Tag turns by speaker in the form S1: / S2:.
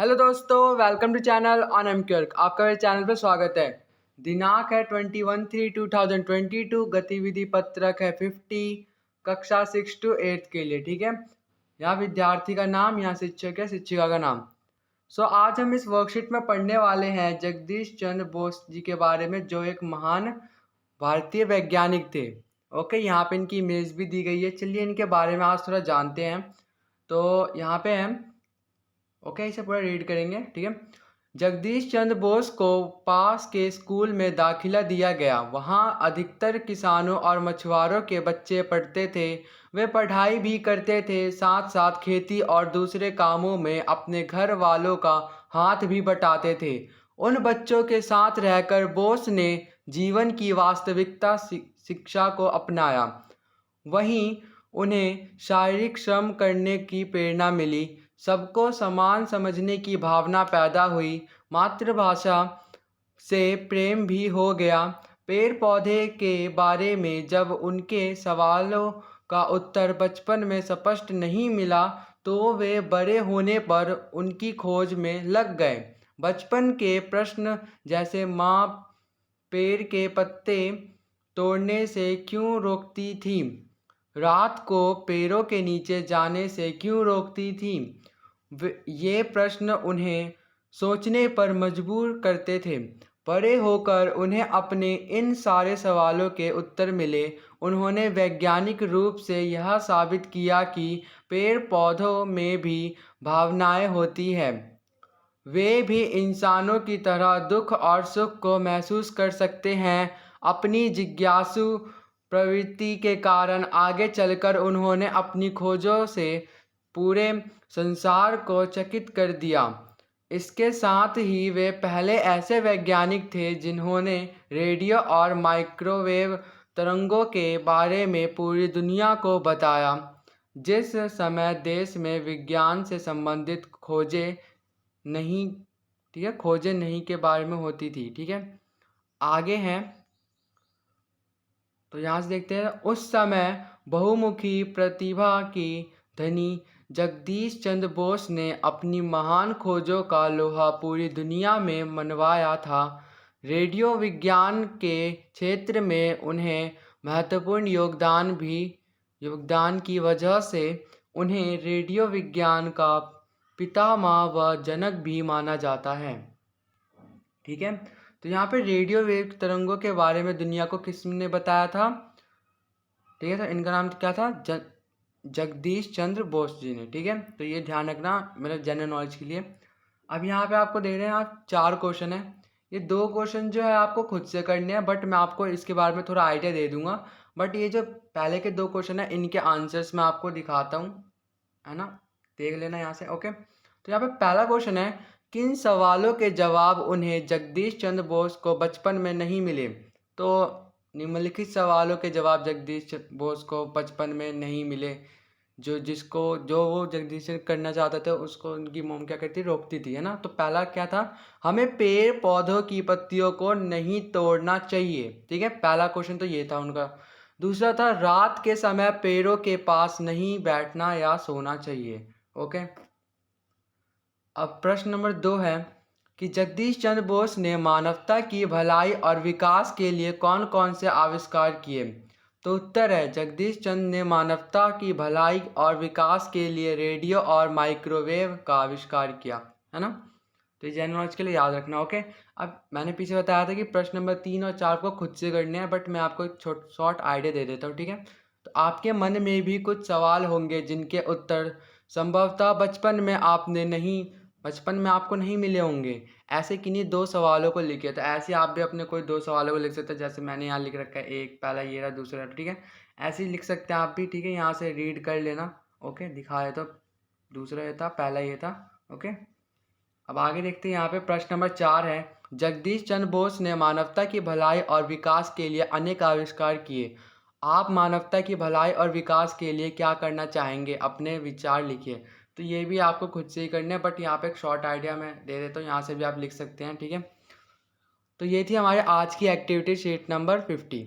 S1: Hello दोस्तों, welcome to channel on एमक्यूर्क। आपका मेरे चैनल पर स्वागत है। दिनांक है 21/3/2022। गतिविधि पत्रक है 50, कक्षा 6 to 8 के लिए। ठीक है, यहाँ विद्यार्थी का नाम, यहाँ शिक्षक है, शिक्षिका का नाम। आज हम इस वर्कशीट में पढ़ने वाले हैं जगदीश चंद्र बोस जी के बारे में, जो एक महान भारतीय वैज्ञानिक थे। ओके, यहाँ पे इनकी इमेज भी दी गई है। चलिए इनके बारे में आज थोड़ा जानते हैं। तो यहाँ पे हम इसे पूरा रीड करेंगे। ठीक है, जगदीश चंद्र बोस को पास के स्कूल में दाखिला दिया गया। वहाँ अधिकतर किसानों और मछुआरों के बच्चे पढ़ते थे। वे पढ़ाई भी करते थे, साथ साथ खेती और दूसरे कामों में अपने घर वालों का हाथ भी बटाते थे। उन बच्चों के साथ रहकर बोस ने जीवन की वास्तविकता शिक्षा को अपनाया। वहीं उन्हें शारीरिक श्रम करने की प्रेरणा मिली। सबको समान समझने की भावना पैदा हुई। मातृभाषा से प्रेम भी हो गया। पेड़ पौधे के बारे में जब उनके सवालों का उत्तर बचपन में स्पष्ट नहीं मिला, तो वे बड़े होने पर उनकी खोज में लग गए। बचपन के प्रश्न जैसे माँ पेड़ के पत्ते तोड़ने से क्यों रोकती थी, रात को पेड़ों के नीचे जाने से क्यों रोकती थी, ये प्रश्न उन्हें सोचने पर मजबूर करते थे। बड़े होकर उन्हें अपने इन सारे सवालों के उत्तर मिले। उन्होंने वैज्ञानिक रूप से यह साबित किया कि पेड़ पौधों में भी भावनाएं होती हैं। वे भी इंसानों की तरह दुख और सुख को महसूस कर सकते हैं। अपनी जिज्ञासु प्रवृत्ति के कारण आगे चलकर उन्होंने अपनी खोजों से पूरे संसार को चकित कर दिया। इसके साथ ही वे पहले ऐसे वैज्ञानिक थे जिन्होंने रेडियो और माइक्रोवेव तरंगों के बारे में पूरी दुनिया को बताया। जिस समय देश में विज्ञान से संबंधित खोजें नहीं, ठीक है, खोजें नहीं के बारे में होती थी। ठीक है, आगे हैं तो यहाँ से देखते हैं। उस समय बहुमुखी प्रतिभा की धनी जगदीश चंद्र बोस ने अपनी महान खोजों का लोहा पूरी दुनिया में मनवाया था। रेडियो विज्ञान के क्षेत्र में उन्हें महत्वपूर्ण योगदान की वजह से उन्हें रेडियो विज्ञान का पितामह व जनक भी माना जाता है। ठीक है, तो यहाँ पे रेडियो वेव तरंगों के बारे में दुनिया को किसने बताया था? ठीक है, तो इनका नाम क्या था? जगदीश चंद्र बोस जी ने। ठीक है, तो ये ध्यान रखना मेरे जनरल नॉलेज के लिए। अब यहाँ पे आपको दे रहे हैं, आप 4 क्वेश्चन है। ये 2 क्वेश्चन जो है आपको खुद से करने हैं, बट मैं आपको इसके बारे में थोड़ा आइडिया दे दूंगा। बट ये जो पहले के 2 क्वेश्चन है, इनके आंसर्स मैं आपको दिखाता हूँ, है ना, देख लेना यहाँ से। ओके, तो यहाँ पे पहला क्वेश्चन है, किन सवालों के जवाब उन्हें जगदीश चंद्र बोस को बचपन में नहीं मिले? तो निम्नलिखित सवालों के जवाब जगदीश बोस को बचपन में नहीं मिले। जो वो जगदीश चंद्र करना चाहता था, उसको उनकी मोम क्या करती, रोकती थी, है ना। तो पहला क्या था? हमें पेड़ पौधों की पत्तियों को नहीं तोड़ना चाहिए। ठीक है, पहला क्वेश्चन तो ये था उनका। दूसरा था, रात के समय पेड़ों के पास नहीं बैठना या सोना चाहिए। ओके, अब प्रश्न नंबर 2 है कि जगदीश चंद्र बोस ने मानवता की भलाई और विकास के लिए कौन कौन से आविष्कार किए? तो उत्तर है, जगदीश चंद्र ने मानवता की भलाई और विकास के लिए रेडियो और माइक्रोवेव का आविष्कार किया, है ना। तो ये जनरल नॉलेज के लिए याद रखना। ओके, अब मैंने पीछे बताया था कि प्रश्न नंबर 3 और 4 को खुद से करने हैं, बट मैं आपको एक शॉर्ट आइडिया दे देता हूँ। ठीक है, तो आपके मन में भी कुछ सवाल होंगे जिनके उत्तर संभवतः बचपन में आपको नहीं मिले होंगे। ऐसे किन्हीं 2 सवालों को लिखे, तो ऐसे आप भी अपने कोई 2 सवालों को लिख सकते हैं। जैसे मैंने यहाँ लिख रखा है, एक पहला ये रहा, दूसरा। ठीक है, ऐसे ही लिख सकते हैं आप भी। ठीक है, यहाँ से रीड कर लेना। ओके, दिखाया तो दूसरा ये था, पहला ये था। ओके, अब आगे देखते हैं। यहाँ पे प्रश्न नंबर 4 है, जगदीश चंद्र बोस ने मानवता की भलाई और विकास के लिए अनेक आविष्कार किए। आप मानवता की भलाई और विकास के लिए क्या करना चाहेंगे? अपने विचार लिखिए। तो ये भी आपको खुद से ही करना है, बट यहाँ पे एक शॉर्ट आइडिया मैं दे देता हूँ, यहाँ से भी आप लिख सकते हैं। ठीक है, तो ये थी हमारे आज की एक्टिविटी शीट नंबर 50।